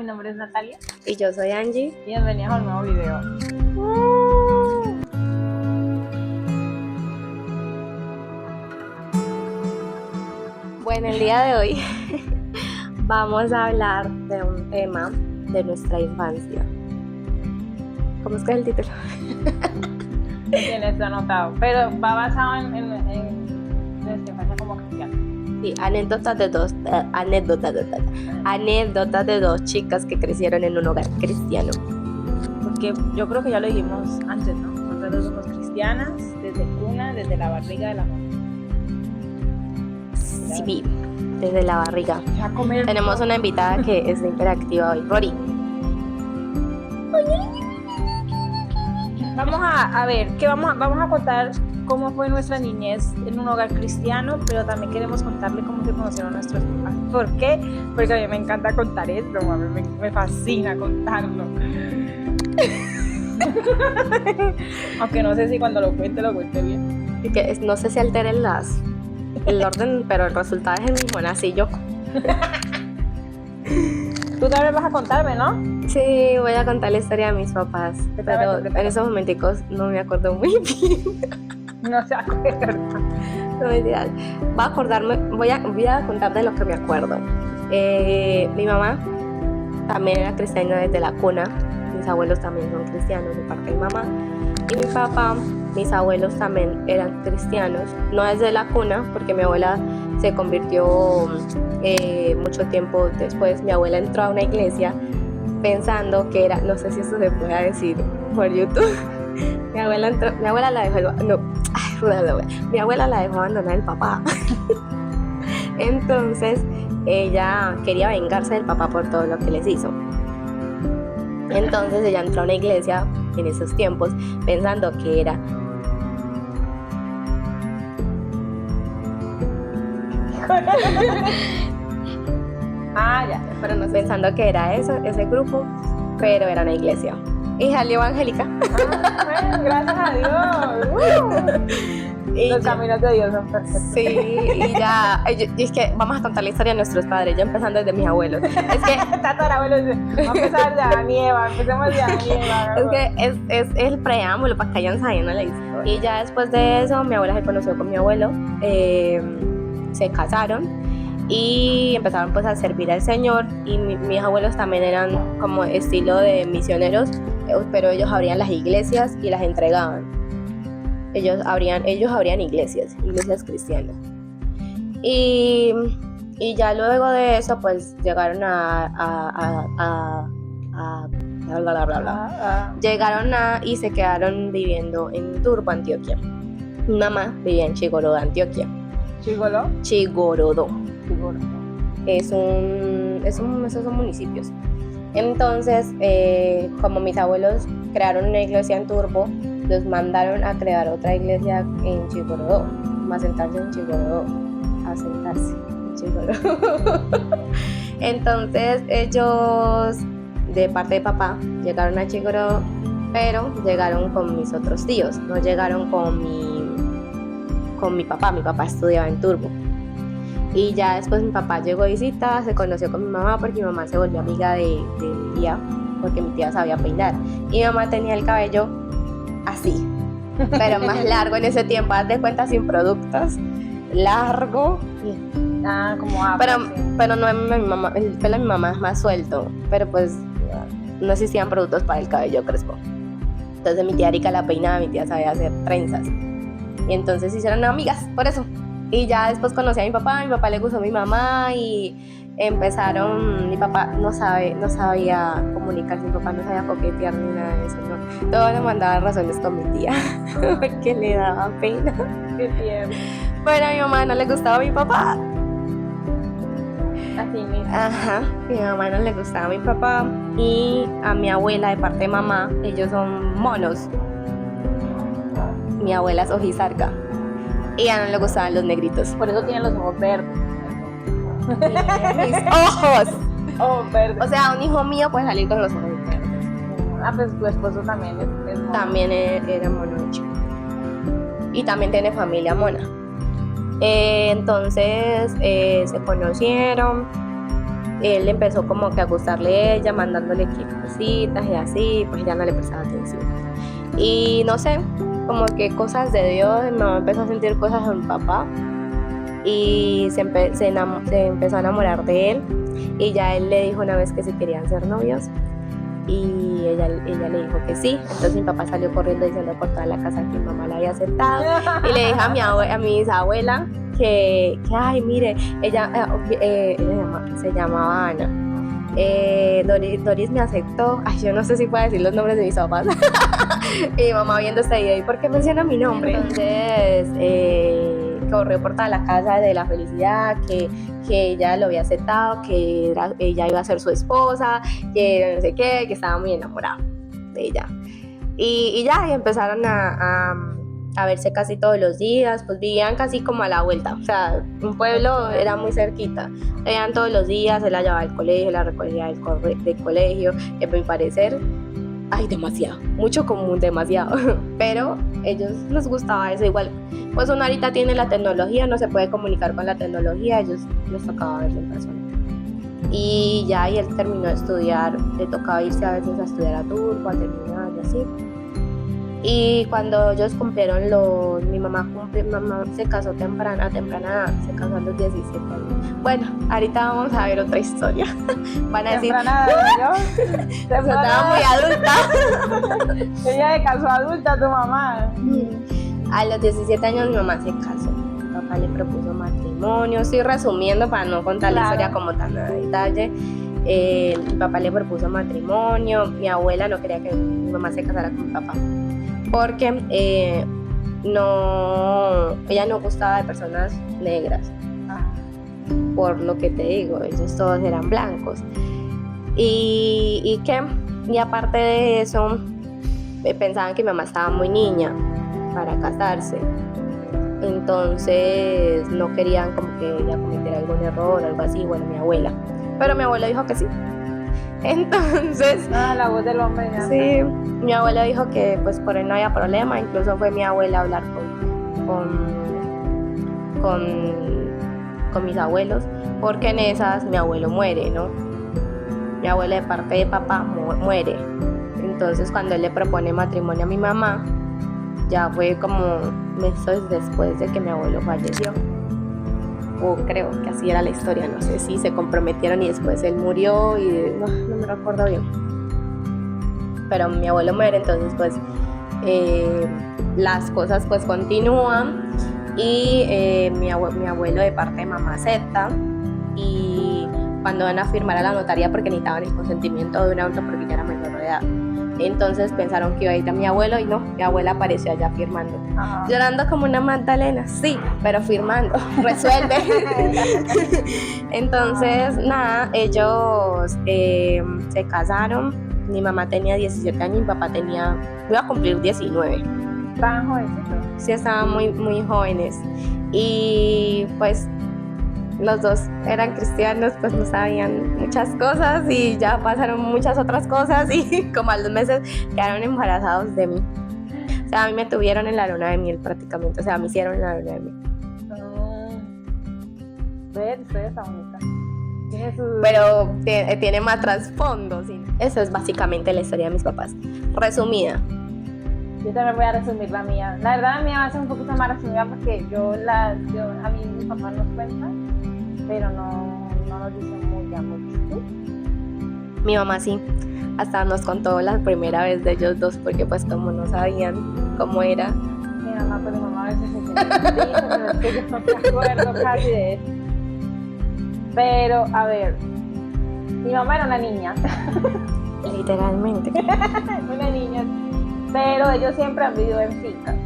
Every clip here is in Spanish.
mi nombre es Natalia. Y yo soy Angie. Bienvenidos a un nuevo video. Bueno, el día de hoy vamos a hablar de un tema de nuestra infancia. ¿Cómo es que es el título? Tiene esto anotado, pero va basado en nuestra infancia como cristiana. Sí, anécdotas de dos chicas que crecieron en un hogar cristiano. Porque yo creo que ya lo dijimos antes, ¿no? Nosotros somos cristianas desde cuna, desde la barriga de la mamá. Sí, desde la barriga. A comer. Tenemos una invitada que es interactiva hoy, Rory. Vamos a ver, que vamos a contar cómo fue nuestra niñez en un hogar cristiano, pero también queremos contarle cómo se conocieron nuestros papás. ¿Por qué? Porque a mí me encanta contar esto, a mí me fascina contarlo. Aunque no sé si cuando lo cuente bien. Y que no sé si alteren el orden, pero el resultado es el mismo, nací yo. Tú también vas a contarme, ¿no? Sí, voy a contar la historia de mis papás, pero en esos momenticos no me acuerdo muy bien. No se acuerda. No me digas. Voy a contar de lo que me acuerdo. Mi mamá también era cristiana desde la cuna. Mis abuelos también son cristianos de parte de mi mamá. Y mi papá, mis abuelos también eran cristianos, no desde la cuna, porque mi abuela se convirtió mucho tiempo después. Mi abuela entró a una iglesia pensando que era, no sé si eso se puede decir por YouTube. Mi abuela la dejó abandonar el papá. Entonces ella quería vengarse del papá por todo lo que les hizo. Entonces ella entró a una iglesia en esos tiempos pensando que era pero no pensando que era ese grupo, pero era una iglesia. Y salió evangélica. Bueno, gracias a Dios. Los caminos de Dios son perfectos. Sí, y es que vamos a contar la historia de nuestros padres, ya empezando desde mis abuelos. Es que tatarabuelos, vamos a empezar de Adán y Eva, empecemos de Adán y Eva. Es que es el preámbulo para que vayan sabiendo la historia. Y ya después de eso, mi abuela se conoció con mi abuelo, se casaron y empezaron pues a servir al Señor. Y mis abuelos también eran como estilo de misioneros, pero ellos abrían las iglesias y las entregaban. Ellos abrían iglesias cristianas. Y ya luego de eso pues llegaron llegaron y se quedaron viviendo en Turbo, Antioquia. Mi mamá vivía en Chigorodo, Antioquia. Chigorodo. Esos son municipios. Entonces, como mis abuelos crearon una iglesia en Turbo, los mandaron a crear otra iglesia en Chigorodo, a sentarse en Chigorodo. Entonces ellos, de parte de papá, llegaron a Chigorodo, pero llegaron con mis otros tíos, no llegaron con mi papá. Mi papá estudiaba en Turbo. Y ya después mi papá llegó de visita, se conoció con mi mamá porque mi mamá se volvió amiga de mi tía, porque mi tía sabía peinar. Y mi mamá tenía el cabello así, pero más largo en ese tiempo, haz de cuenta, sin productos, largo. Como pero no es mi mamá, el pelo de mi mamá es más suelto, pero pues no existían productos para el cabello crespo. Entonces mi tía Erika la peinaba, mi tía sabía hacer trenzas. Y entonces se hicieron amigas, por eso. Y ya después conocí a mi papá le gustó a mi mamá y empezaron. Mi papá no sabía comunicarse, mi papá no sabía coquetear ni nada de eso, ¿no? Todo le mandaba razones con mi tía porque le daba pena. Qué tierno. Pero a mi mamá no le gustaba a mi papá. Así mismo. Ajá, a mi mamá no le gustaba a mi papá. Y a mi abuela, de parte de mamá, ellos son monos. Mi abuela es ojizarca y a no le gustaban los negritos. Por eso tienen los ojos verdes. Mis ojos. Ojos verdes. O sea, un hijo mío puede salir con los ojos verdes. Pues tu esposo también es mono. También era mono chico. Y también tiene familia mona. Entonces se conocieron él empezó como que a gustarle a ella, mandándole que cositas y así, pues ella no le prestaba atención. Y no sé, como que cosas de Dios, mi mamá empezó a sentir cosas de mi papá y se empezó a enamorar de él, y ya él le dijo una vez que si querían ser novios, y ella le dijo que sí. Entonces mi papá salió corriendo diciendo por toda la casa que mi mamá la había aceptado, y le dijo a mi bisabuela que ay, mire, ella se llamaba Ana. Doris me aceptó. Ay, yo no sé si puedo decir los nombres de mis papás. Y mi mamá viendo este video, ¿y por qué menciona mi nombre? Entonces corrió por toda la casa de la felicidad, que ella lo había aceptado, que ella iba a ser su esposa, que no sé qué, que estaba muy enamorada de ella. Y ya, y empezaron a verse casi todos los días, pues vivían casi como a la vuelta, o sea, un pueblo era muy cerquita, veían todos los días, él la llevaba al colegio, la recogía del colegio, que a mi parecer, ay, demasiado, mucho común, demasiado, pero ellos les gustaba eso igual, pues uno ahorita tiene la tecnología, no se puede comunicar con la tecnología, ellos les tocaba verse en persona. Y ya, y él terminó de estudiar, le tocaba irse a veces a estudiar a Turbo, a terminar y así. Y cuando ellos cumplieron mi mamá se casó a temprana edad, se casó a los 17 años. Bueno, ahorita vamos a ver otra historia. Van a decir, temprana edad, yo estaba muy adulta. Ella se casó adulta, tu mamá. A los 17 años mi mamá se casó. Mi papá le propuso matrimonio. Estoy resumiendo para no contar la historia como tan a detalle. Mi papá le propuso matrimonio. Mi abuela no quería que mi mamá se casara con mi papá, porque ella no gustaba de personas negras, por lo que te digo, ellos todos eran blancos. Y aparte de eso, pensaban que mi mamá estaba muy niña para casarse, entonces no querían como que ella cometiera algún error o algo así, bueno, mi abuela, pero mi abuelo dijo que sí. Entonces, la voz del hombre ya. Sí, mi abuelo dijo que pues por él no había problema, incluso fue mi abuela a hablar con mis abuelos, porque en esas mi abuelo muere, ¿no? Mi abuelo de parte de papá muere. Entonces cuando él le propone matrimonio a mi mamá, ya fue como meses después de que mi abuelo falleció. O creo que así era la historia, no sé si se comprometieron y después él murió y no me recuerdo bien. Pero mi abuelo muere, entonces pues las cosas pues continúan y mi abuelo de parte de mamá acepta, y cuando van a firmar a la notaría, porque necesitaban el consentimiento de un adulto porque ya era menor de edad, entonces pensaron que iba a ir a mi abuelo y no, mi abuela apareció allá firmando. Ajá. Llorando como una Magdalena, sí, pero firmando, resuelve. Entonces nada, ellos se casaron, mi mamá tenía 17 años y mi papá iba a cumplir 19. ¿Estaban jovencitos? Sí, estaban muy, muy jóvenes, y pues los dos eran cristianos, pues no sabían muchas cosas y ya pasaron muchas otras cosas, y como a los meses quedaron embarazados de mí. O sea, a mí me tuvieron en la luna de miel prácticamente, o sea, me hicieron en la luna de miel. Historia está bonita. Pero tiene más trasfondo, sí. Eso es básicamente la historia de mis papás, resumida. Yo también voy a resumir la mía. La verdad, la mía va a ser un poquito más resumida porque a mí mi papá nos cuenta, pero no nos dice mucho. ¿Sí? Mi mamá sí, hasta nos contó la primera vez de ellos dos, porque pues como no sabían cómo era. Mi mamá a veces se siente pero es que yo no me acuerdo casi de eso. Pero, a ver, mi mamá era una niña. Literalmente. Una niña. Pero ellos siempre han vivido en fincas.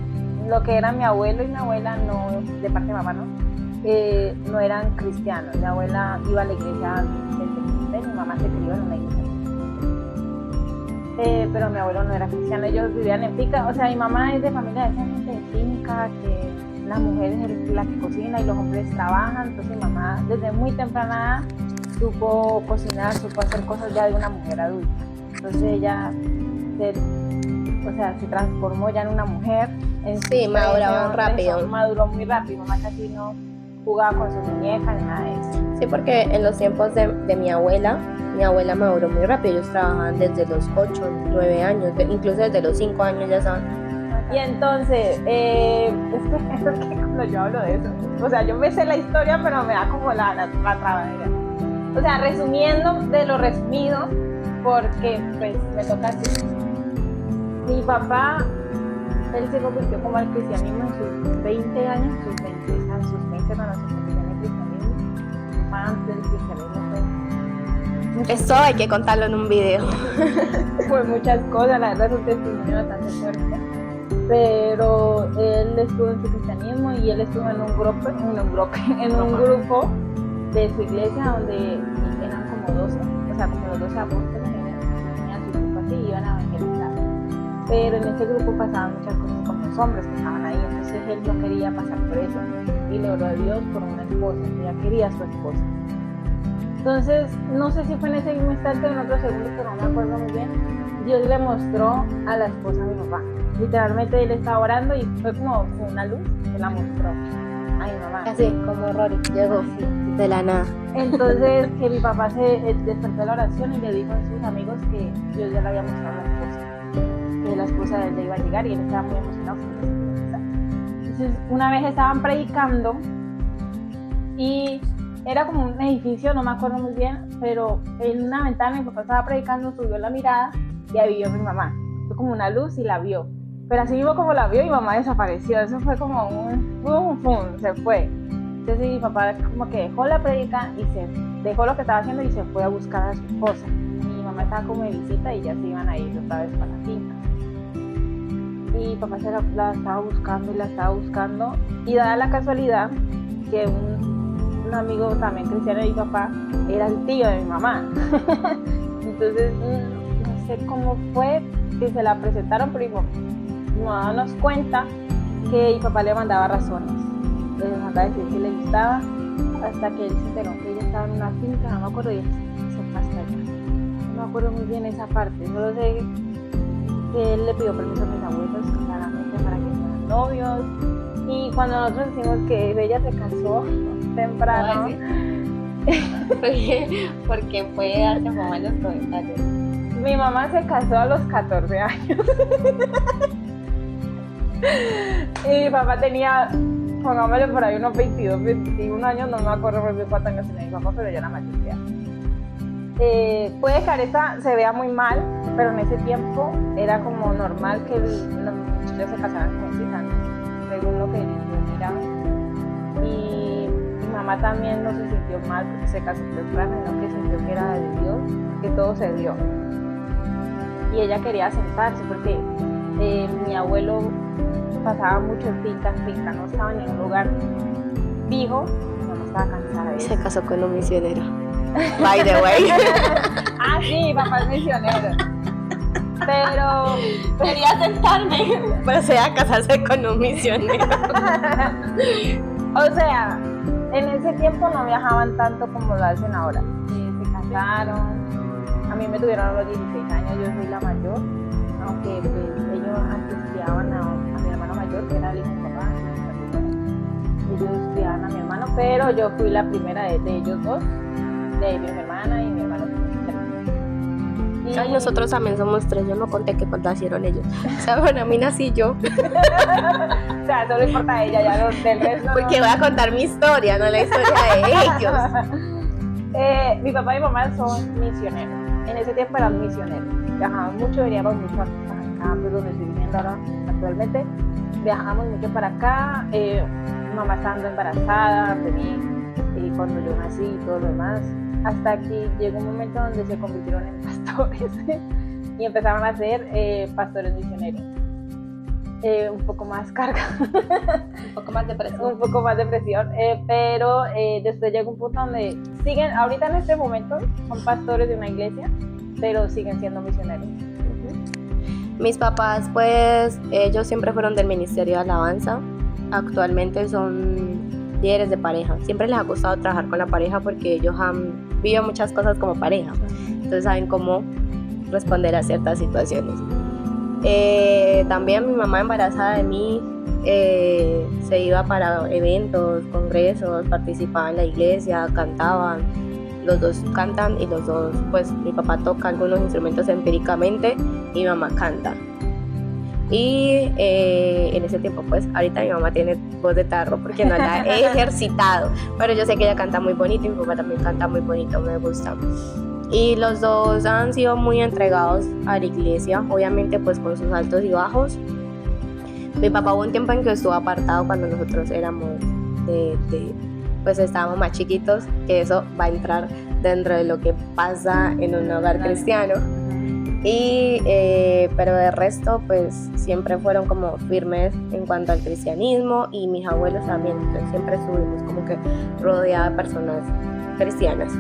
Lo que eran mi abuelo y mi abuela, no, de parte de mamá, no eran cristianos. Mi abuela iba a la iglesia desde mi mamá se crió en una iglesia. Pero mi abuelo no era cristiano, ellos vivían en finca. O sea, mi mamá es de familia de esa gente de finca, que la mujer es la que cocina y los hombres trabajan. Entonces mi mamá desde muy temprana supo cocinar, supo hacer cosas ya de una mujer adulta. Entonces ella se transformó ya en una mujer. Sí, maduró rápido. Maduró muy rápido. Mamá casi no jugaba con su muñeca ni nada de eso. Sí, porque en los tiempos de mi abuela maduró muy rápido. Ellos trabajaban desde los 8, 9 años, incluso desde los 5 años ya estaban. Y entonces, es que cuando yo hablo de eso, o sea, yo me sé la historia, pero me da como la trabadera. O sea, resumiendo de lo resumido, porque pues me toca así. Mi papá, él se convirtió como al cristianismo en sus 20 años, sus 20 cuando se convirtió en el cristianismo. Antes del cristianismo fue... Esto hay que contarlo en un video. Fue muchas cosas, la verdad es un testimonio bastante fuerte. Pero él estuvo en su cristianismo y él estuvo en un grupo de su iglesia donde eran como 12, o sea, como los 12 apóstoles, tenían su grupo así y iban a evangelizar. Pero en ese grupo pasaban muchas cosas con los hombres que estaban ahí, entonces él no quería pasar por eso y le oró a Dios por una esposa, ella quería a su esposa. Entonces, no sé si fue en ese mismo instante o en otro segundo, pero no me acuerdo muy bien, Dios le mostró a la esposa de mi papá. Literalmente él estaba orando y fue como una luz que la mostró a mi mamá. Así, como Rory, llegó de la nada. Entonces, que mi papá se despertó de la oración y le dijo a sus amigos que Dios ya le había mostrado a la esposa, que la esposa de él iba a llegar y él estaba muy emocionado. Entonces, una vez estaban predicando y era como un edificio, no me acuerdo muy bien, pero en una ventana mi papá estaba predicando, subió la mirada y ahí vio a mi mamá. Fue como una luz y la vio. Pero así mismo como la vio, mi mamá desapareció. Eso fue como se fue. Entonces mi papá como que dejó la predica y se dejó lo que estaba haciendo y se fue a buscar a su esposa. Mi mamá estaba como de visita y ya se iban a ir otra vez para la finca. Y papá la estaba buscando y la estaba buscando. Y dada la casualidad que un amigo también cristiano de mi papá era el tío de mi mamá. Entonces no sé cómo fue que se la presentaron, pero mi mamá nos cuenta que mi papá le mandaba razones, le mandaba decir que le gustaba, hasta que él se enteró que ella estaba en una finca, no me acuerdo, y se fue hasta allá. No me acuerdo muy bien esa parte, solo sé que él le pidió permiso a mis abuelos claramente para que fueran novios, y cuando nosotros decimos que ella se casó temprano, porque puede darse mamá los comentarios. Mi mamá se casó a los 14 años. Y mi papá tenía, pongámosle por ahí unos 22, 21 años, no me acuerdo muy bien cuántos años tenía mi papá, pero yo era mayor que él. Puede que ahorita se vea muy mal, pero en ese tiempo era como normal que los muchachos se casaran jovencitas, según lo que yo miraba. Y mi mamá también no se sintió mal porque se casó temprano, sino que sintió que era de Dios, que todo se dio. Y ella quería sentarse porque mi abuelo pasaba mucho en finca, no estaba en un lugar fijo, no estaba cansada de eso. Se casó con un misionero. By the way. Ah, sí, papá es misionero. Pero quería sentarme. Pero se iba a casarse con un misionero. O sea, en ese tiempo no viajaban tanto como lo hacen ahora. Se casaron. A mí me tuvieron a los 16 años, yo soy la mayor, aunque pues, ellos antes criaban a mi hermano mayor, que era el hijo de mi papá. Ellos criaban a mi hermano, pero yo fui la primera de ellos dos, de mi hermana y mi hermano. Y nosotros también somos 3, yo no conté que cuando nacieron ellos. O sea, bueno, a mí nací yo. O sea, solo importa ella, ya del resto. Porque voy a contar mi historia, no la historia de ellos. Mi papá y mi mamá son misioneros. En ese tiempo eran misioneros. Viajaban mucho, veníamos mucho acá, pues donde estoy viviendo ahora actualmente. Viajábamos mucho para acá. Mi mamá estando embarazada de mí, cuando yo nací y todo lo demás. Hasta que llegó un momento donde se convirtieron en pastores y empezaron a ser pastores misioneros. Un poco más carga, un poco más de presión, pero después llegó un punto donde siguen, ahorita en este momento son pastores de una iglesia, pero siguen siendo misioneros. Mis papás, pues, ellos siempre fueron del Ministerio de Alabanza. Actualmente son líderes de pareja. Siempre les ha gustado trabajar con la pareja porque ellos han vivido muchas cosas como pareja. Entonces saben cómo responder a ciertas situaciones. También mi mamá embarazada de mí se iba para eventos, congresos, participaba en la iglesia, cantaban. Los dos cantan y los dos, pues mi papá toca algunos instrumentos empíricamente y mi mamá canta. Y en ese tiempo, pues ahorita mi mamá tiene voz de tarro porque no la he ejercitado, pero yo sé que ella canta muy bonito y mi papá también canta muy bonito, me gusta. Y los dos han sido muy entregados a la iglesia, obviamente pues con sus altos y bajos. Mi papá hubo un tiempo en que estuvo apartado cuando nosotros éramos pues estábamos más chiquitos, que eso va a entrar dentro de lo que pasa en un hogar cristiano. Y pero de resto pues siempre fueron como firmes en cuanto al cristianismo, y mis abuelos también, entonces siempre estuvimos como que rodeados de personas cristianas.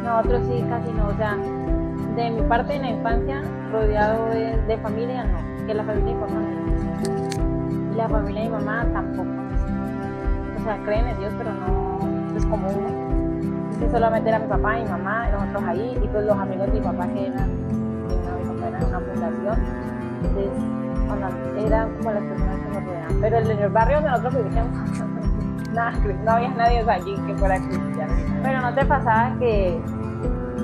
Nosotros sí, casi no, o sea, de mi parte en la infancia, rodeado de familia, no, que la familia de mi papá no, y la familia de mi mamá tampoco, o sea, creen en Dios, pero no es como uno, es que solamente era mi papá y mi mamá, y nosotros ahí, y pues los amigos de mi papá que eran en una fundación, entonces eran como las personas que nos rodeaban, pero en el barrio donde nosotros vivíamos, nada, no había nadie allí que fuera cristiano. Pero no te pasaba que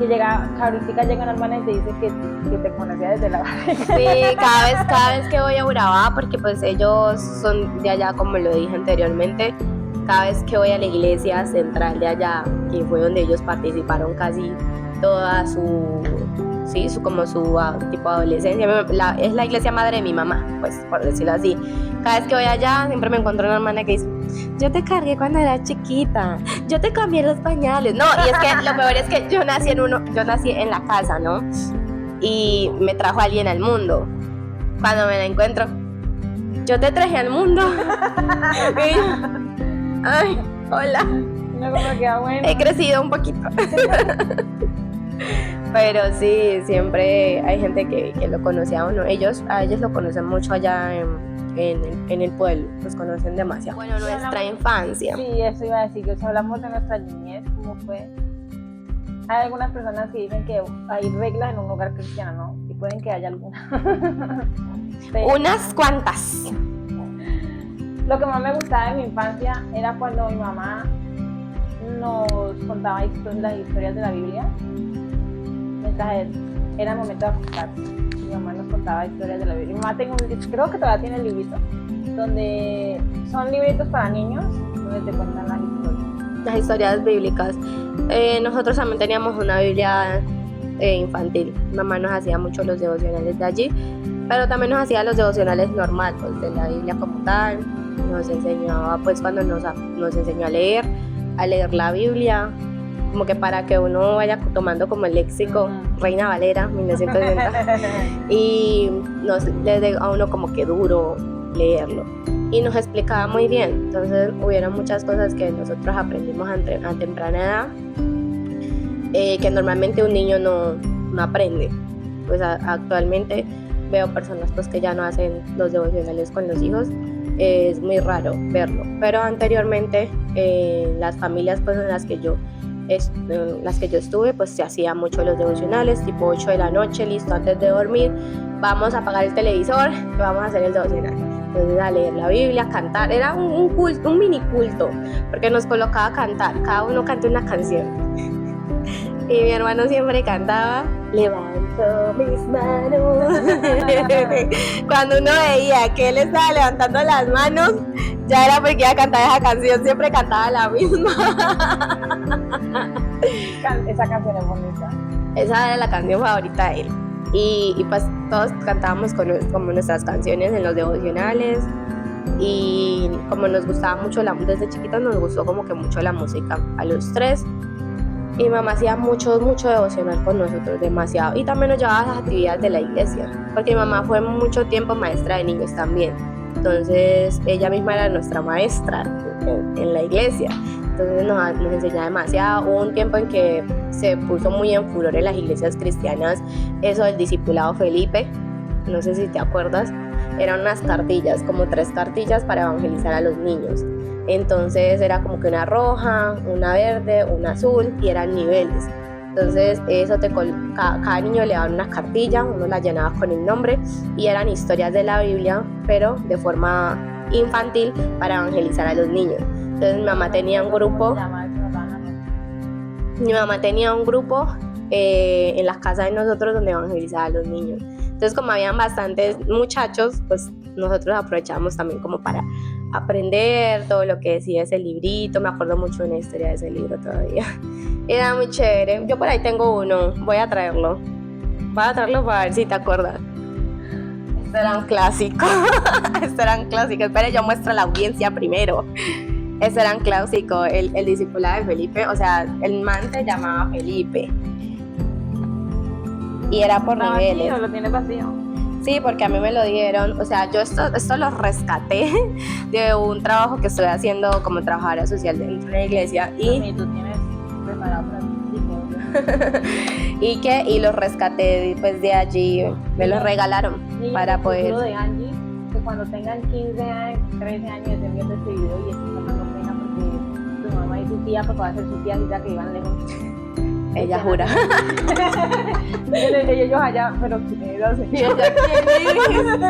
llegaba, que ahorita llega una hermana y te dice que te conocía desde la barriga. Sí, cada vez que voy a Urabá, porque pues ellos son de allá, como lo dije anteriormente, cada vez que voy a la iglesia central de allá, que fue donde ellos participaron casi toda su tipo adolescencia, es la iglesia madre de mi mamá, pues por decirlo así. Cada vez que voy allá siempre me encuentro una hermana que dice: yo te cargué cuando era chiquita, yo te cambié los pañales. No, y es que lo peor es que yo nací en la casa, ¿no? Y me trajo alguien al mundo. Cuando me la encuentro, yo te traje al mundo. Ay, hola. No, como que bueno. He crecido un poquito. Pero sí, siempre hay gente que lo conoce a uno. A ellos lo conocen mucho allá en el pueblo, los conocen demasiado. Bueno, nuestra infancia. Sí, eso iba a decir, que si hablamos de nuestra niñez, ¿cómo fue? Hay algunas personas que dicen que hay reglas en un hogar cristiano, ¿no? Y pueden que haya algunas. Unas cuantas. Lo que más me gustaba de mi infancia era cuando mi mamá nos contaba las historias de la Biblia. Mientras era el momento de acostarse, mi mamá nos contaba historias de la Biblia. Mi mamá creo que todavía tiene el librito, donde son libritos para niños, donde te cuentan las historias bíblicas. Nosotros también teníamos una Biblia infantil. Mi mamá nos hacía mucho los devocionales de allí, pero también nos hacía los devocionales normales, pues, de la Biblia como tal. Nos enseñaba, pues cuando nos enseñó a leer la Biblia, como que para que uno vaya tomando como el léxico, Reina Valera, 1960, y les dé a uno como que duro leerlo. Y nos explicaba muy bien, entonces hubieron muchas cosas que nosotros aprendimos a temprana edad, que normalmente un niño no aprende. Pues actualmente veo personas pues que ya no hacen los devocionales con los hijos, es muy raro verlo, pero anteriormente las familias pues en las que yo estuve, pues se hacía mucho los devocionales, tipo 8 de la noche, listo, antes de dormir, vamos a apagar el televisor, vamos a hacer el devocional. Entonces a leer la Biblia, cantar, era un culto, un mini culto, porque nos colocaba a cantar, cada uno canta una canción. Y mi hermano siempre cantaba: levanto mis manos. Cuando uno veía que él estaba levantando las manos, ya era porque iba a cantar esa canción, siempre cantaba la misma. Esa canción es bonita. Esa era la canción favorita de él. Y pues todos cantábamos como nuestras canciones en los devocionales. Y como nos gustaba mucho desde chiquitos nos gustó como que mucho la música a los tres. Y mi mamá hacía mucho devocional con nosotros, demasiado. Y también nos llevaba a las actividades de la iglesia, porque mi mamá fue mucho tiempo maestra de niños también. Entonces ella misma era nuestra maestra en la iglesia. Entonces nos enseñaba demasiado. Hubo un tiempo en que se puso muy en furor en las iglesias cristianas eso del discipulado Felipe. No sé si te acuerdas. Eran unas cartillas, como 3 cartillas para evangelizar a los niños. Entonces era como que una roja, una verde, una azul, y eran niveles. Entonces cada niño le daban una cartilla, uno la llenaba con el nombre y eran historias de la Biblia, pero de forma infantil para evangelizar a los niños. Entonces mi mamá tenía un grupo en las casas de nosotros donde evangelizaba a los niños. Entonces como habían bastantes muchachos, pues nosotros aprovechábamos también como para aprender todo lo que decía ese librito. Me acuerdo mucho de una historia de ese libro todavía. Era muy chévere. Yo por ahí tengo uno, voy a traerlo para ver si te acuerdas. Este era un clásico. Espera, yo muestro a la audiencia primero. Este era un clásico, el discipulado de Felipe. O sea, el man se llamaba Felipe y era por niveles. ¿Lo tienes vacío? Sí, porque a mí me lo dieron. O sea, yo esto lo rescaté de un trabajo que estoy haciendo como trabajadora social dentro de la iglesia. Y tú tienes preparado para y los rescaté pues de allí, me los regalaron para poder. De Angie, que cuando tengan 15 años, 13 años estén viendo este video y estén pasando pena porque tu mamá y tu tía, porque va a ser su tía ya que iban lejos. Ella jura. Ellos allá, pero no sé.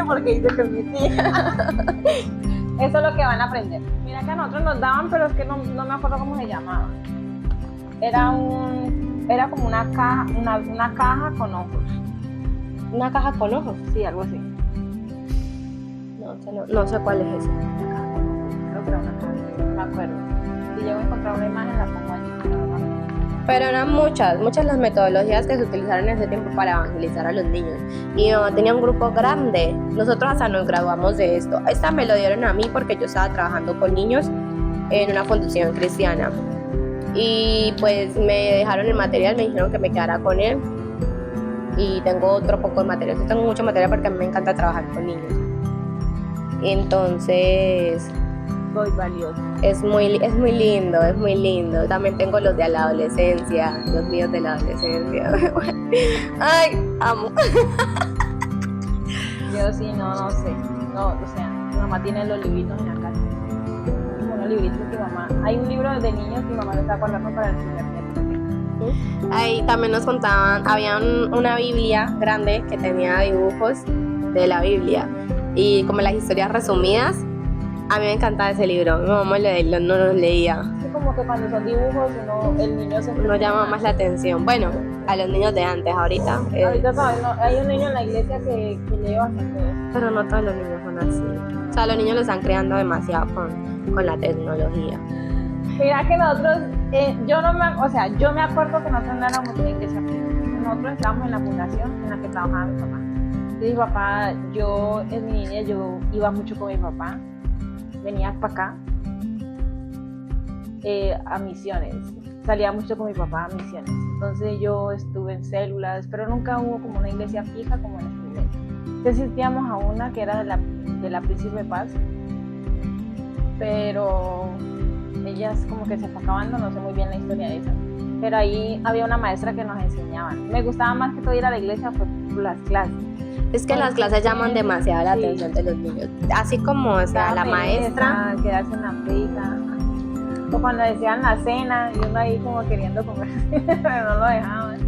Porque dice que es mi tía. Eso es lo que van a aprender. Mira que a nosotros nos daban, pero es que no me acuerdo cómo se llamaba. Era como una caja con ojos. ¿Una caja con ojos? Sí, algo así. No sé cuál es esa. Una caja con ojos. Creo que era una caja, no me acuerdo. Si llego a encontrar una imagen, la pongo allí. Pero eran muchas las metodologías que se utilizaron en ese tiempo para evangelizar a los niños. Y mi mamá tenía un grupo grande. Nosotros hasta nos graduamos de esto. Esta me lo dieron a mí porque yo estaba trabajando con niños en una fundación cristiana. Y pues me dejaron el material, me dijeron que me quedara con él. Y tengo otro poco de material. Yo tengo mucho material porque a mí me encanta trabajar con niños. Entonces muy valioso. Es muy lindo. También tengo los de la adolescencia, los míos de la adolescencia. Ay, amo. Yo sí, no sé. No, o sea, mi mamá tiene los libritos en la casa. Unos libritos que mamá. Hay un libro de niños que mamá lo está guardando para el primer día. Ahí también nos contaban, había una Biblia grande que tenía dibujos de la Biblia y como las historias resumidas. A mí me encantaba ese libro, mi mamá no los leía. Es como que cuando son dibujos el niño se llama más la atención. Bueno, a los niños de antes, ahorita. Ahorita sabes, hay un niño en la iglesia que lee bastante eso. Pero no todos los niños son así. O sea, los niños los están creando demasiado con la tecnología. Mira que nosotros, yo me acuerdo que nosotros no éramos una iglesia. Nosotros estábamos en la fundación en la que trabajaba mi papá. Y mi papá, yo en mi niña, yo iba mucho con mi papá. Venía para acá a misiones, salía mucho con mi papá a misiones, entonces yo estuve en células, pero nunca hubo como una iglesia fija como en esta iglesia. Entonces asistíamos a una que era de la Príncipe de Paz, pero ellas como que se fue acabando, no sé muy bien la historia de esa, pero ahí había una maestra que nos enseñaba. Me gustaba más que todo ir a la iglesia por las clases. Es que las clases llaman demasiado la atención de los niños. Así como, o sea, la maestra. Quedarse en la prisa. O cuando decían la cena, y uno ahí como queriendo comer, pero no lo dejaban.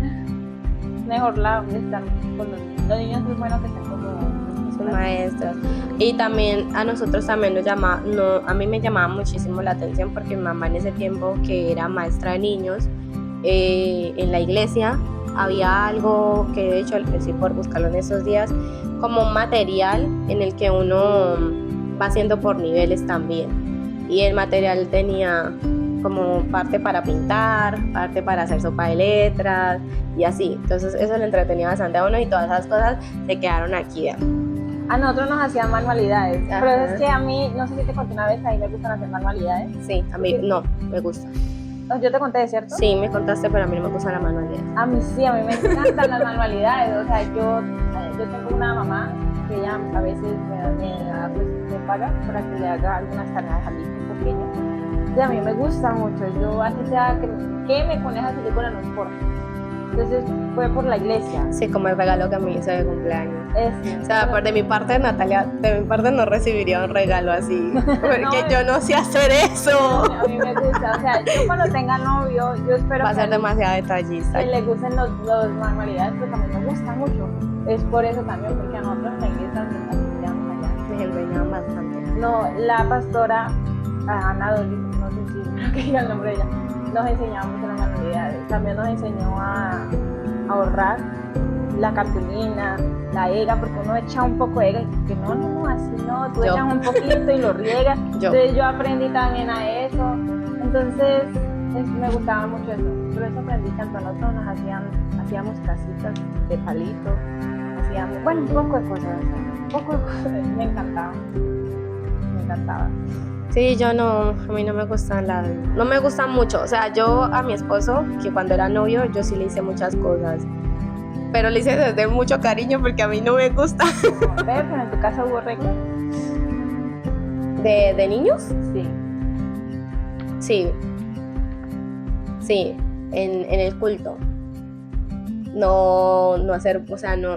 Mejor estar con los niños. Es bueno que estén con maestros. Y también a nosotros también a mí me llamaba muchísimo la atención porque mi mamá en ese tiempo, que era maestra de niños, en la iglesia, había algo que de hecho empecé por buscarlo en esos días, como un material en el que uno va haciendo por niveles también. Y el material tenía como parte para pintar, parte para hacer sopa de letras y así. Entonces eso le entretenía bastante a uno y todas esas cosas se quedaron aquí. A nosotros nos hacían manualidades. Ajá. Pero es que a mí, no sé si te conté una vez, a mí me gustan hacer manualidades. Sí, a mí no, me gusta. Yo te conté, ¿cierto? Sí, me contaste, pero a mí no me gustan las manualidades. A mí sí, a mí me encantan las manualidades. O sea, yo tengo una mamá que ella a veces me paga para que le haga algunas tareas a mi hijo pequeño. Y a mí me gusta mucho. Yo así sea que me pones a silicona no importa. Entonces fue por la iglesia. Sí, como el regalo que me hizo de cumpleaños. Este, O sea, de mi parte, Natalia, de mi parte no recibiría un regalo así, porque No, yo no sé hacer eso. a mí me gusta, o sea, yo cuando tenga novio, yo espero Va a ser que demasiado detallista. le gusten los manualidades, pero a mí me gusta mucho. Es por eso también, porque a nosotros en la iglesia nos enseñamos allá. Me enseñaban bastante. No, la pastora Ana Dolly, no sé si creo que diga el nombre de ella, nos enseñaba mucho las manualidades. También nos enseñó a ahorrar la cartulina, la ega, porque uno echa un poco de ega y que no, así no, tú Yo. echas un poquito y lo riegas. Yo. Entonces yo aprendí también a eso. Entonces me gustaba mucho eso. Por eso aprendí tanto. Nosotros hacíamos casitas de palito, hacíamos, bueno, un poco de cosas, un poco de cosas. Me encantaba. Sí, yo no, a mí no me gustan no me gustan mucho. O sea, yo a mi esposo, que cuando era novio, yo sí le hice muchas cosas, pero le hice desde mucho cariño porque a mí no me gusta. ¿Ves? Pero en tu casa hubo reglas. ¿De niños? Sí. Sí, en el culto. No hacer, o sea, no,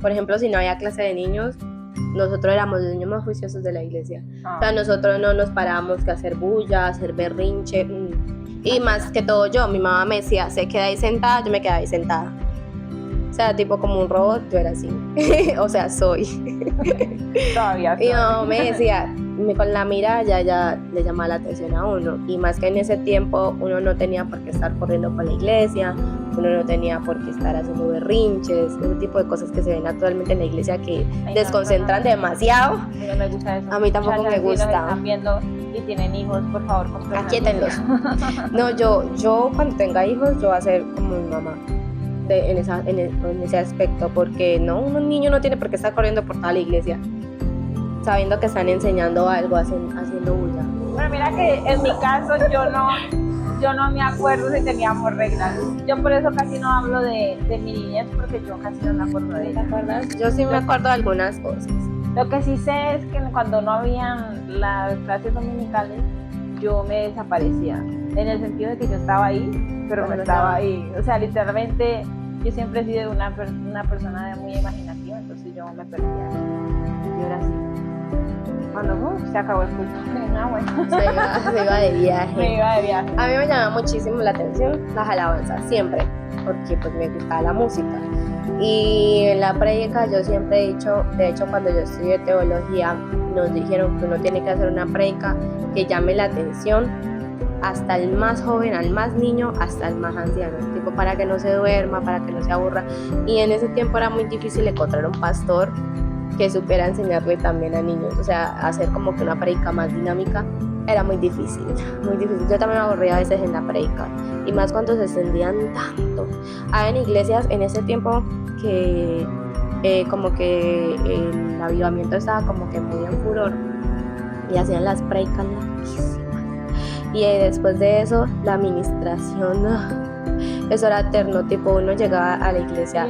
por ejemplo, si no había clase de niños, nosotros éramos los niños más juiciosos de la iglesia. O sea, nosotros no nos parábamos que hacer bulla, hacer berrinche, y más que todo mi mamá me decía, se queda ahí sentada, yo me quedaba ahí sentada. O sea, tipo como un robot, yo era así. O sea, soy. Todavía. Y mi mamá me decía, con la mirada ya le llamaba la atención a uno. Y más que en ese tiempo uno no tenía por qué estar corriendo por la iglesia, uno no tenía por qué estar haciendo berrinches, ese tipo de cosas que se ven actualmente en la iglesia que desconcentran demasiado. No me gusta eso. A mí tampoco me gusta. Si nos están viendo y tienen hijos, por favor, compren. Aquíétenlos. No, yo cuando tenga hijos, yo voy a ser como mi mamá. En ese aspecto, porque un niño no tiene por qué estar corriendo por toda la iglesia sabiendo que están enseñando algo, haciendo bulla. Pero mira que en mi caso yo no me acuerdo si teníamos reglas. Yo por eso casi no hablo de mi niñez, porque yo casi no me acuerdo de ella. ¿Te acuerdas? Yo sí me acuerdo de algunas cosas. Lo que sí sé es que cuando no habían las clases dominicales, yo me desaparecía, en el sentido de que yo estaba ahí, pero no estaba ahí. O sea, literalmente yo siempre he sido una persona muy imaginativa, entonces yo me perdía. Yo era así. Cuando se acabó el culto, bueno. Se iba de viaje. Me iba de viaje. A mí me llamaba muchísimo la atención las alabanzas, siempre, porque pues me gustaba la música. Y en la prédica yo siempre he dicho, de hecho cuando yo estudié teología, nos dijeron que uno tiene que hacer una prédica que llame la atención hasta el más joven, al más niño, hasta el más anciano, tipo para que no se duerma, para que no se aburra. Y en ese tiempo era muy difícil encontrar un pastor que supiera enseñarle también a niños, o sea, hacer como que una prédica más dinámica era muy difícil, muy difícil. Yo también me aburría a veces en la prédica, y más cuando se extendían tanto. Hay en iglesias en ese tiempo que como que el avivamiento estaba como que muy en furor y hacían las prédicas larguísimas. Y después de eso, la administración, eso era eterno, tipo uno llegaba a la iglesia.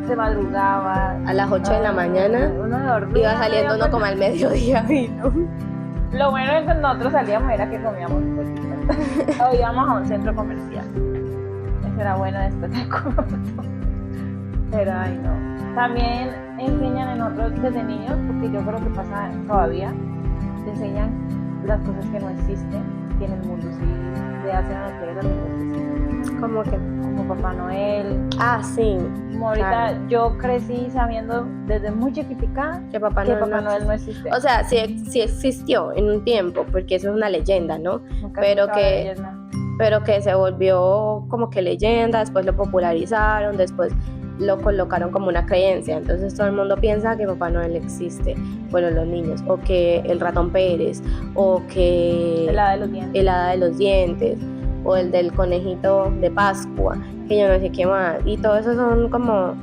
Se madrugaba a las 8 de la mañana, uno dormía, iba saliendo uno como al mediodía. ¿No? Lo bueno es que nosotros salíamos era que comíamos poquito o íbamos a un centro comercial. Eso era bueno después del culto. Pero ay no. También enseñan en otros desde niños, porque yo creo que pasa todavía, te enseñan las cosas que no existen, que en el mundo sí se hacen a los niños. ¿Cómo que? Como Papá Noel. Ah, sí. Como ahorita claro. Yo crecí sabiendo desde muy chiquitica que Papá Noel no existe. O sea, sí existió en un tiempo, porque eso es una leyenda, ¿no? Pero que se volvió como que leyenda, después lo popularizaron, después lo colocaron como una creencia. Entonces todo el mundo piensa que Papá Noel existe. Bueno, los niños, o que el ratón Pérez, o que el hada de los dientes, o el del conejito de Pascua, que yo no sé qué más. Y todo eso son como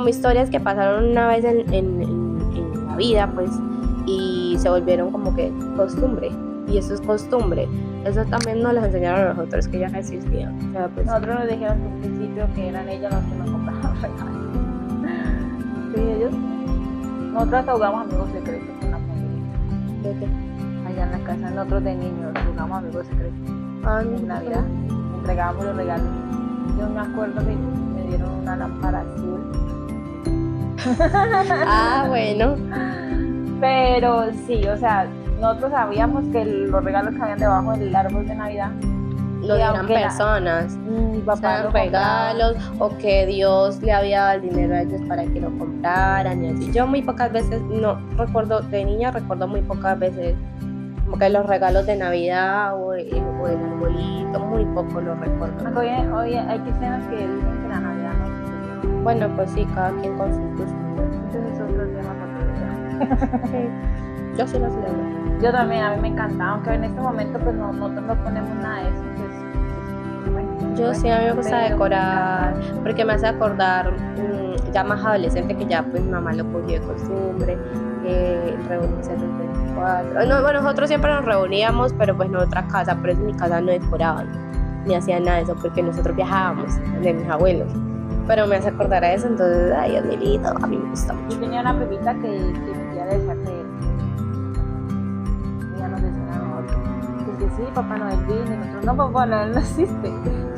historias que pasaron una vez en la vida, pues, y se volvieron como que costumbre. Y eso es costumbre. Eso también nos lo enseñaron a nosotros, que ya no existían. O sea, pues, nosotros nos dijeron desde un principio que eran ellos los que nos compraban regalos. Sí, ellos. Nosotros hasta jugamos amigos secretos con la familia. Allá en la casa, nosotros de niños jugamos amigos secretos. En Navidad entregábamos los regalos. Yo me acuerdo que me dieron una lámpara azul. Ah, bueno. Pero sí, o sea, nosotros sabíamos que los regalos que habían debajo del árbol de Navidad Lo y eran aunque personas. mi papá Sean lo compraba. regalos o que Dios le había dado el dinero a ellos para que lo compraran y así. Yo muy pocas veces, no recuerdo, de niña recuerdo muy pocas veces como que los regalos de Navidad o el arbolito, muy poco lo recuerdo. Aunque hoy hay cristianos que dicen que la Navidad no sucedió. Bueno, pues sí, cada quien con sus gustos. Entonces es otro tema para otro día. Sí, yo sí lo celebro. Yo también, a mí me encanta, aunque en este momento pues nosotros no ponemos nada de eso, pues bueno, Yo sí, a mí me gusta pero decorar, me encanta. porque me hace acordar ya más adolescente que ya pues mi mamá lo cogió de costumbre, reunirse el 24. No, bueno, nosotros siempre nos reuníamos, pero pues en otra casa, pero en mi casa no decoraban, ni hacían nada de eso, porque nosotros viajábamos de mis abuelos. Pero me hace acordar a eso, entonces, ay, es muy lindo, a mí me gusta Yo mucho. tenía una primita que mi tía decía que ella nos decía a nosotros que sí, Papá Noel vino, y nosotros no, Papá Noel no existe.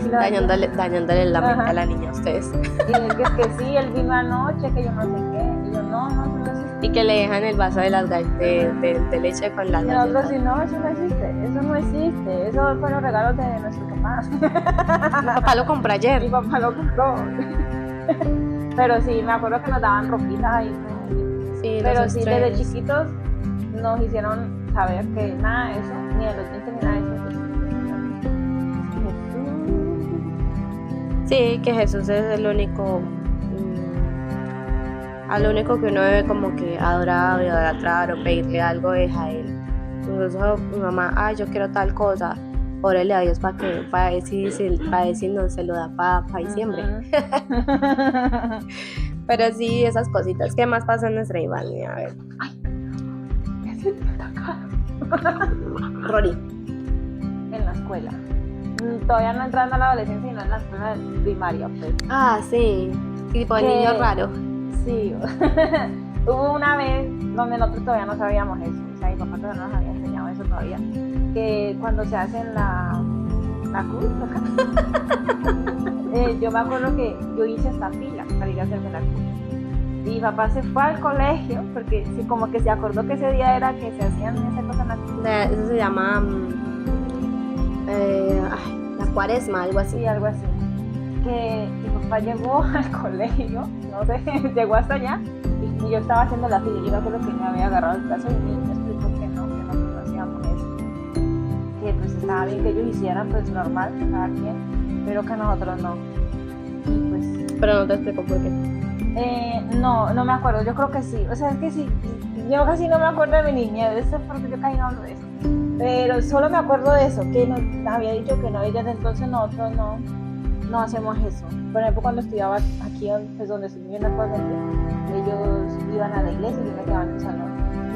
Y la Dañándole la mente Ajá. a la niña a ustedes. Y es que sí, él vino anoche, que yo no sé qué. Y yo, no, eso no existe. Y que le dejan el vaso de las de leche con las Y nosotros, galletas. sí, no, eso no existe, eso no existe. Eso fueron los regalos de nuestros papás. Mi papá lo compró Mi ayer. papá lo compró. Pero sí, me acuerdo que nos daban ropitas ahí. Sí, Pero los sí, desde estrenos. chiquitos nos hicieron saber que nada de eso, ni de los dientes ni nada de eso. Sí, que Jesús es el único, al único que uno debe como que adorar o idolatrar o pedirle algo es a él. Incluso mi mamá, ay, yo quiero tal cosa, órale a Dios para decir no se lo da para diciembre. Pero sí, esas cositas. ¿Qué más pasa en nuestra infancia? A ver, Rory. En la escuela. Todavía no entrando a la adolescencia, sino en la escuela primaria, pues. Ah, sí, tipo el ¿Qué? niño raro. Sí. Hubo una vez donde nosotros todavía no sabíamos eso. O sea, mi papá todavía no nos había enseñado eso todavía. Que cuando se hacen la cruz acá, yo me acuerdo que yo hice esta fila para ir a hacerme la cruz. Y mi papá se fue al colegio porque sí, como que se acordó que ese día era que se hacían esas cosas en la cruz. Eso se llama la cuaresma, algo así. Sí, algo así. Que mi papá llegó al colegio, no sé, llegó hasta allá y yo estaba haciendo la fila. Yo me acuerdo que me había agarrado el brazo y me explicó que no hacíamos eso. Que pues estaba bien que ellos hicieran, pues normal, cada quien, pero que nosotros no. Y pues Pero no te explico por qué. no me acuerdo, yo creo que sí. O sea, es que sí, yo casi no me acuerdo de mi niñez, eso es porque yo casi no hablo de eso. Pero solo me acuerdo de eso, que nos había dicho que no, y desde entonces nosotros no hacemos eso. Por ejemplo, cuando estudiaba aquí, pues donde estoy viviendo actualmente, ellos iban a la iglesia y yo me quedaba en mi salón.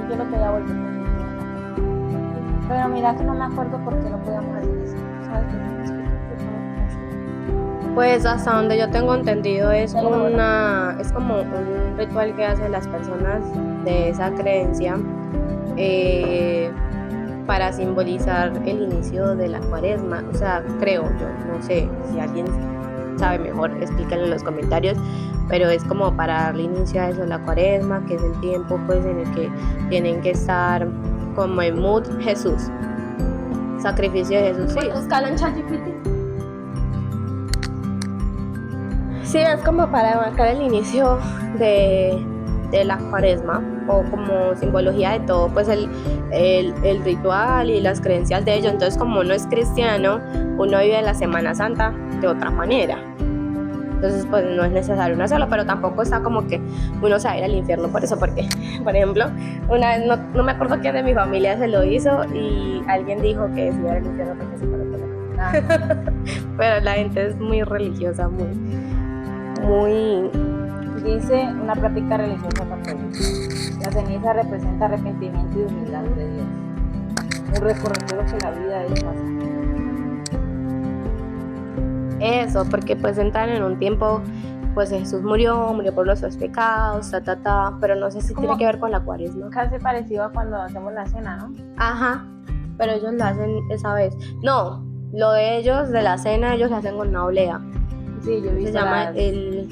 Y yo no podía volver con mi tía. Pero mira que no me acuerdo por qué no podíamos hacer eso. ¿Sabes qué? Me explico, por favor. Pues hasta donde yo tengo entendido es Ya lo veo. es como un ritual que hacen las personas de esa creencia para simbolizar el inicio de la cuaresma. O sea, creo yo, no sé si alguien sabe mejor, explíquenlo en los comentarios, pero es como para darle inicio a eso, la cuaresma, que es el tiempo pues en el que tienen que estar como en mood Jesús, sacrificio de Jesús. Sí, Escala en ChatGPT. sí, es como para marcar el inicio de la cuaresma o como simbología de todo pues el ritual y las creencias de ellos. Entonces, como uno es cristiano, uno vive la Semana Santa de otra manera. Entonces, pues no es necesario uno hacerlo, pero tampoco está como que uno se va a ir al infierno por eso, porque, por ejemplo, una vez no me acuerdo quién de mi familia se lo hizo y alguien dijo que se iba al infierno porque se paró con él. Ah, Pero la gente es muy religiosa, muy dice una práctica religiosa católica. La ceniza representa arrepentimiento y humildad de Dios. Un recordatorio que la vida es pasajera. eso, porque pues entran en un tiempo, pues Jesús murió por nuestros pecados, pero no sé si ¿Cómo? tiene que ver con la cuaresma. Casi parecido a cuando hacemos la cena, ¿no? Ajá, pero ellos lo hacen esa vez. No, lo de ellos, de la cena, ellos lo hacen con una oblea. Sí, yo he Se visto llama las- el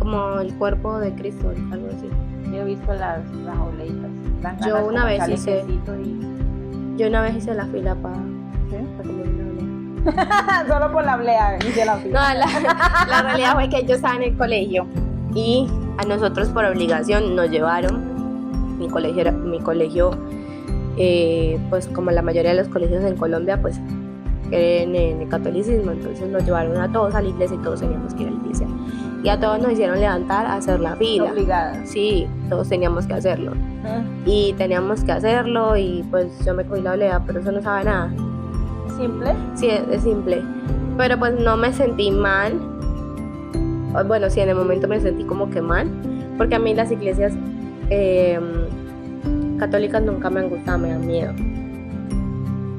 como el cuerpo de Cristo, algo así. Yo he visto las obleitas. Dan Yo ganas una como vez echarle hice- quesito y- Yo una vez hice la fila para ¿Sí? comer una oblea. Solo por la oblea hice la No, fila. la realidad fue que yo estaba en el colegio y a nosotros por obligación nos llevaron. Mi colegio, pues como la mayoría de los colegios en Colombia, pues creen en el catolicismo, entonces nos llevaron a todos a la iglesia y todos teníamos que ir a la iglesia. Y a todos nos hicieron levantar a hacer la fila. Obligada. Sí, todos teníamos que hacerlo. Y teníamos que hacerlo y pues yo me cogí la oblea, pero eso no sabe nada. Simple. Sí, es simple. Pero pues no me sentí mal. Bueno, sí, en el momento me sentí como que mal, porque a mí las iglesias católicas nunca me han gustado, me dan miedo.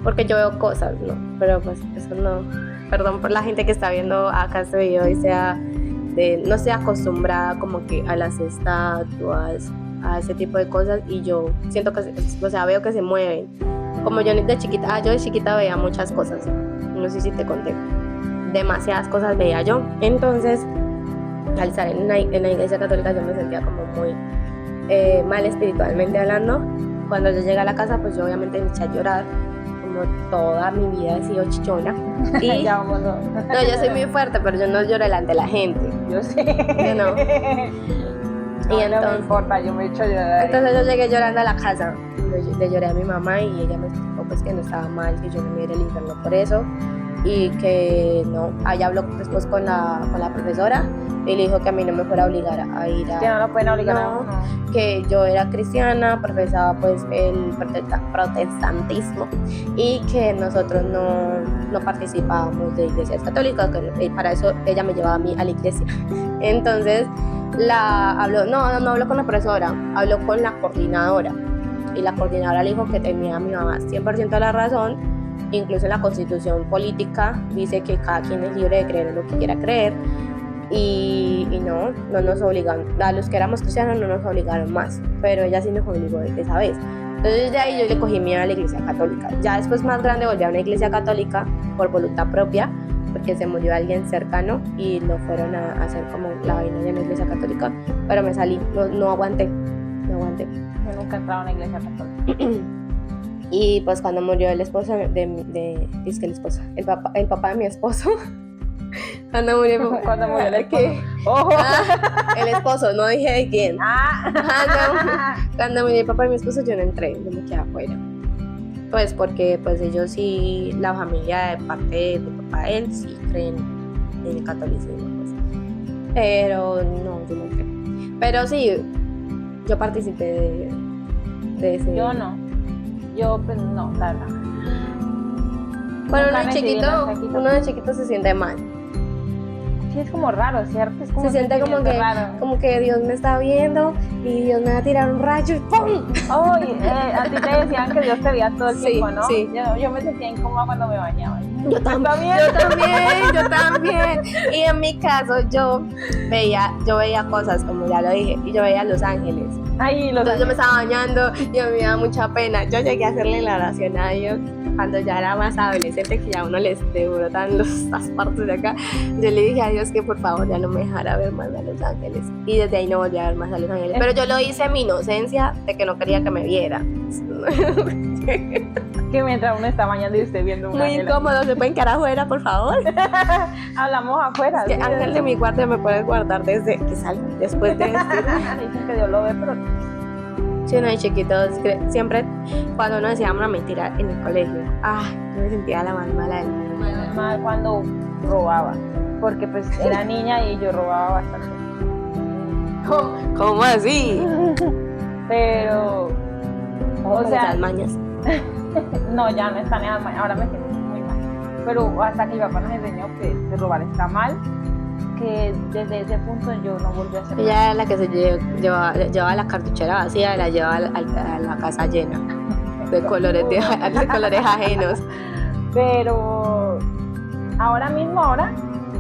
Porque yo veo cosas, ¿no? Pero pues eso no. Perdón por la gente que está viendo acá este video y no sea acostumbrada como que a las estatuas, a ese tipo de cosas, y yo siento que, o sea, veo que se mueven. Como yo de chiquita veía muchas cosas, no sé si te conté, demasiadas cosas veía yo. Entonces, al estar en la iglesia católica yo me sentía como muy mal espiritualmente hablando. Cuando yo llegué a la casa, pues yo obviamente me eché a llorar, como toda mi vida he sido chichona. Y Ya vamos. no, yo soy muy fuerte, pero yo no lloro delante de la gente. Yo sé. Yo no. No, Y no me entonces- importa, yo me he hecho llorar. Entonces yo llegué llorando a la casa, le lloré a mi mamá y ella me explicó pues que no estaba mal, que yo no me iba al infierno por eso, y que no, ella habló después con la profesora y le dijo que a mí no me fuera a obligar a ir a... Que no lo pueden obligar a No. uno. que yo era cristiana, profesaba pues el protestantismo y que nosotros no participábamos de iglesias católicas, que para eso ella me llevaba a mí a la iglesia. Entonces no habló con la profesora, habló con la coordinadora y la coordinadora le dijo que tenía a mi mamá 100% de la razón. Incluso en la constitución política dice que cada quien es libre de creer en lo que quiera creer. Y no nos obligan, a los que éramos cristianos no nos obligaron más, pero ella sí nos obligó esa vez. Entonces de ahí yo le cogí miedo a la iglesia católica. Ya después más grande volví a una iglesia católica por voluntad propia, porque se murió alguien cercano y lo fueron a hacer como la vaina de una iglesia católica, pero me salí, no aguanté. Yo nunca he entrado a una iglesia católica. Y pues cuando murió el esposo el papá de mi esposo, cuando murió el ¿qué? ¡Ojo! El esposo, no dije de quién. Ah. No. Cuando murió el papá de mi esposo yo no entré, yo me quedé afuera. Pues porque pues ellos sí, la familia de parte de papá de él sí creen en el catolicismo, pues. Pero no, yo no entré. Pero sí, yo participé de ese. Yo no. Yo, pues no, la verdad. Bueno, Nunca me decidí en el saquito. uno de chiquito se siente mal. Sí, es como raro, ¿cierto? Es como Se siente un como sentimiento que, raro. como que Dios me está viendo y Dios me va a tirar un rayo y ¡pum! Ay, a ti te decían que Dios te veía todo el Sí, tiempo, ¿no? sí. Yo me sentía incómoda cuando me bañaba. Yo también. Y en mi caso yo veía cosas, como ya lo dije, y yo veía Los Ángeles. Ay, los Entonces yo me estaba bañando y a mí me da mucha pena. Yo llegué a hacerle la oración a Dios cuando ya era más adolescente, que ya a uno le brotan las partes de acá. Yo le dije a Dios que por favor ya no me dejara ver más a Los Ángeles. Y desde ahí no volví a ver más a Los Ángeles. Pero yo lo hice en mi inocencia de que no quería que me viera. que mientras uno está bañando y usted viendo un Muy ángel. incómodo, ¿se pueden quedar afuera, por favor? Hablamos afuera. Que ¿sí? ángel de mi guardia me puedes guardar desde que salga, después de este. Dicen que Dios lo ve, pero Sí, uno de chiquitos, siempre cuando uno decía una mentira en el colegio, yo me sentía la más mala del mundo. mal cuando robaba. Porque pues era niña y yo robaba bastante. ¿Cómo así? Pero, o sea, Esas mañas. no, ya no están esas mañas, ahora me siento muy mal. Pero hasta que mi papá nos enseñó que robar está mal, que desde ese punto yo no volví a hacer Ella era la que se llevaba la cartuchera vacía y la llevaba a la casa llena de colores, de colores ajenos. Pero ahora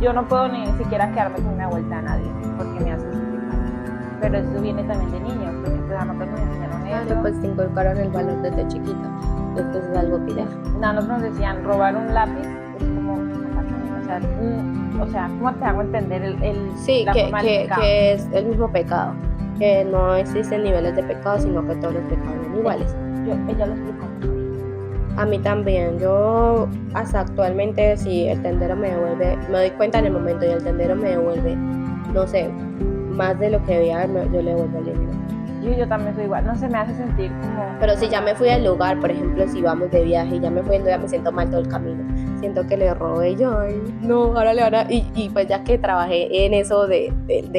yo no puedo ni siquiera quedarme con una vuelta a nadie porque me hace sentir mal. Pero eso viene también de niños, porque pues a nosotros nos enseñaron eso. Claro, pues te inculcaron el valor desde chiquita. Entonces es algo que ya. A nosotros nos decían robar un lápiz es como matar a alguien. O sea, o sea, ¿cómo te hago entender Sí, la forma del pecado? que es el mismo pecado, que no existen niveles de pecado, sino que todos los pecados son iguales. Ella lo explicó. A mí también, yo hasta actualmente si el tendero me devuelve, me doy cuenta en el momento y el tendero me devuelve, no sé, más de lo que debía, yo le devuelvo el dinero. Yo también soy igual, no se me hace sentir como... Pero si ya me fui al lugar, por ejemplo, si vamos de viaje y ya me fui, ya me siento mal todo el camino. Siento que le robé yo, ay, no, ahora le van a... Y pues ya que trabajé en eso de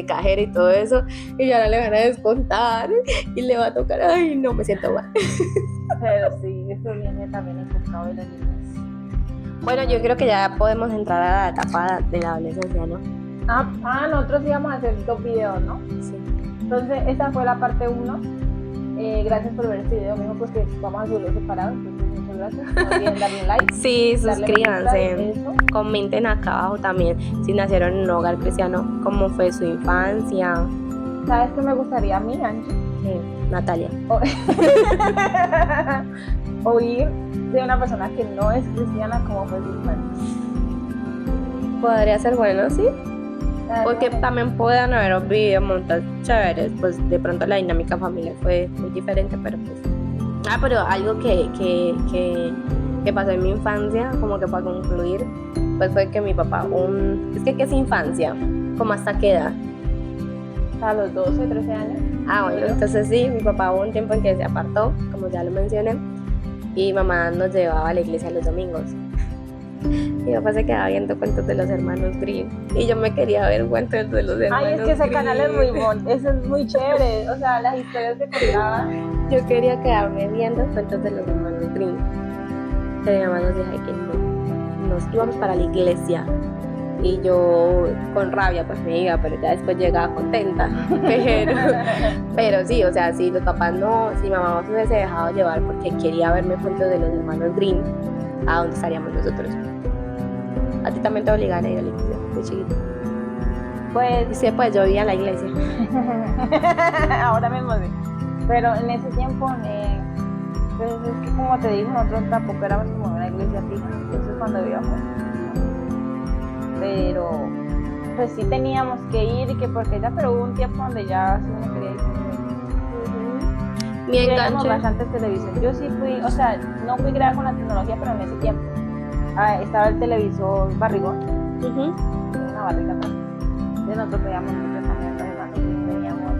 cajera y todo eso, y ahora le van a descontar y le va a tocar, ay, no, me siento mal. Pero sí, eso viene también enfocado de las niñas. Bueno, yo creo que ya podemos entrar a la etapa de la adolescencia, ¿no? Nosotros íbamos a hacer 2 videos, ¿no? Sí. Entonces, esta fue la parte 1. Gracias por ver este video, mismo pues que vamos a subirlo separado. Entonces, muchas gracias. No olviden darle like. Sí, darle suscríbanse. me gusta, eso. Comenten acá abajo también si nacieron en un hogar cristiano, cómo fue su infancia. ¿Sabes qué me gustaría a mí, Angie? Natalia. Oír de una persona que no es cristiana cómo fue su infancia. Podría ser bueno, sí. Porque también puedan haber videos montados chéveres, pues de pronto la dinámica familiar fue muy diferente, pero pues... pero algo que pasó en mi infancia, como que para concluir, pues fue que mi papá, es que ¿qué es infancia? ¿Cómo hasta qué edad? A los 12, 13 años. Bueno, entonces sí, mi papá hubo un tiempo en que se apartó, como ya lo mencioné, y mamá nos llevaba a la iglesia los domingos. Mi papá se quedaba viendo cuentos de los hermanos Grimm y yo me quería ver cuentos de los hermanos Grimm. Es que ese canal es muy bueno, eso es muy chévere, o sea, las historias que contaban. Yo quería quedarme viendo cuentos de los hermanos Grimm, pero mi mamá nos dijo que nos íbamos para la iglesia y yo con rabia pues me iba, pero ya después llegaba contenta. Pero sí, o sea, si los papás no, si mamá se hubiese dejado llevar porque quería verme cuentos de los hermanos Grimm, ¿a dónde estaríamos nosotros? A ti también te obligaban a ir a la iglesia de chiquito. Pues sí, pues yo vivía en la iglesia. Ahora mismo sí. Pero en ese tiempo, pues es que como te digo, nosotros tampoco éramos como una iglesia fija, entonces cuando vivíamos. Pero pues sí teníamos que ir y que porque ya, pero hubo un tiempo donde ya sí uno quería ir. Mi Veíamos enganche. bastante televisión. Yo sí fui, o sea, no fui creada con la tecnología, pero en ese tiempo estaba el televisor barrigón, una barriga atrás. Entonces nosotros veíamos mucho también los hermanos, veíamos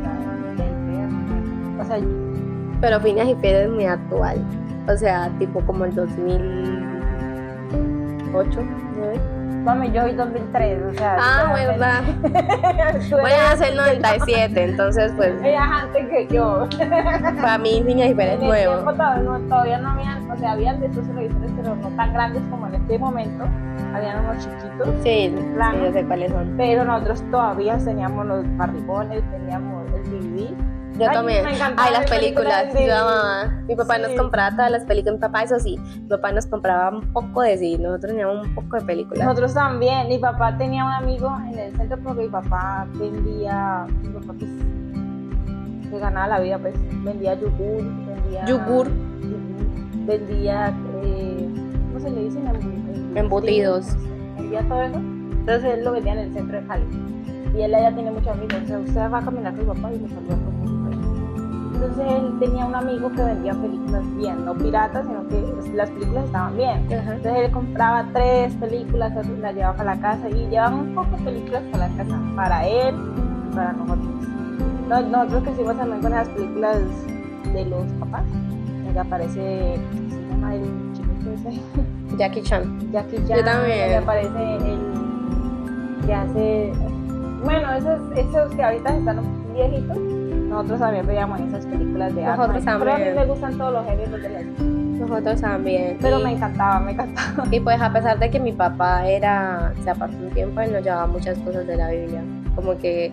o sea, pero Phineas y Ferb es muy actual, o sea, tipo como el 2008, ¿no? Mami, yo soy 2003, o sea... ¿verdad? Voy a nacer el 97, entonces pues... Ella es antes que yo. Para mí Phineas y Ferb es nuevo. Todavía no habían, o sea, habían de estos televisores, pero no tan grandes como en este momento. Habían unos chiquitos. Sí, yo sé cuáles son. Pero nosotros todavía teníamos los barrigones, teníamos el DVD. Yo también. Las películas. Yo amaba. Mi papá nos compraba todas las películas. Mi papá, eso sí, mi papá nos compraba un poco de sí. Nosotros teníamos un poco de películas. Nosotros también. Mi papá tenía un amigo en el centro porque mi papá vendía. Mi papá pues, se ganaba la vida, pues. Vendía yogur. Vendía. ¿Cómo se le dicen? Embutidos. Vendía todo eso. Entonces él lo vendía en el centro de Cali. Y él allá tiene muchos amigos. Entonces usted va a caminar con mi papá y me saluda con mi papá. Entonces él tenía un amigo que vendía películas bien, no piratas, sino que las películas estaban bien. Entonces él compraba 3 películas, las llevaba para la casa y llevaban un poco de películas para la casa, para él y para nosotros. Nosotros crecimos también con las películas de los papás, donde aparece, ¿cómo se llama el chiquito ese? Jackie Chan. Jackie Chan. Yo también. Donde aparece el que hace, bueno, esos que ahorita están viejitos. Nosotros también veíamos esas películas de arte. Pero a mí me gustan todos los géneros de la vida. Nosotros también. Pero me encantaba. Y pues a pesar de que mi papá se apartó un tiempo, él nos llevaba muchas cosas de la Biblia. Como que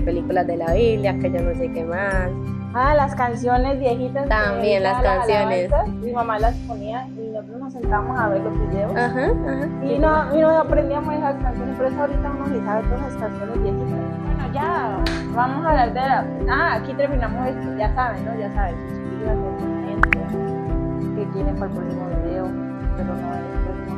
películas de la Biblia, que yo no sé qué más. Las canciones viejitas. También las canciones. Mi mamá las ponía y nosotros nos sentábamos a ver los videos. Ajá. Y nos aprendíamos esas canciones. Por eso ahorita uno se sabe todas las canciones viejitas. Bueno, ya vamos a hablar de aquí terminamos esto. Ya saben, ¿no? Ya saben. Suscríbanse, comenten, que quieren para el próximo video. Pero no en el próximo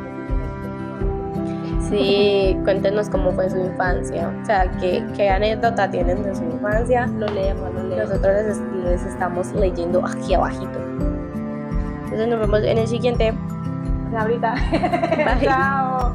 video. Sí, cuéntenos cómo fue su infancia, o sea, qué anécdota tienen de su infancia. Lo leemos. Nosotros les estamos leyendo aquí abajito. Entonces nos vemos en el siguiente. Ahorita. Bye. Chao.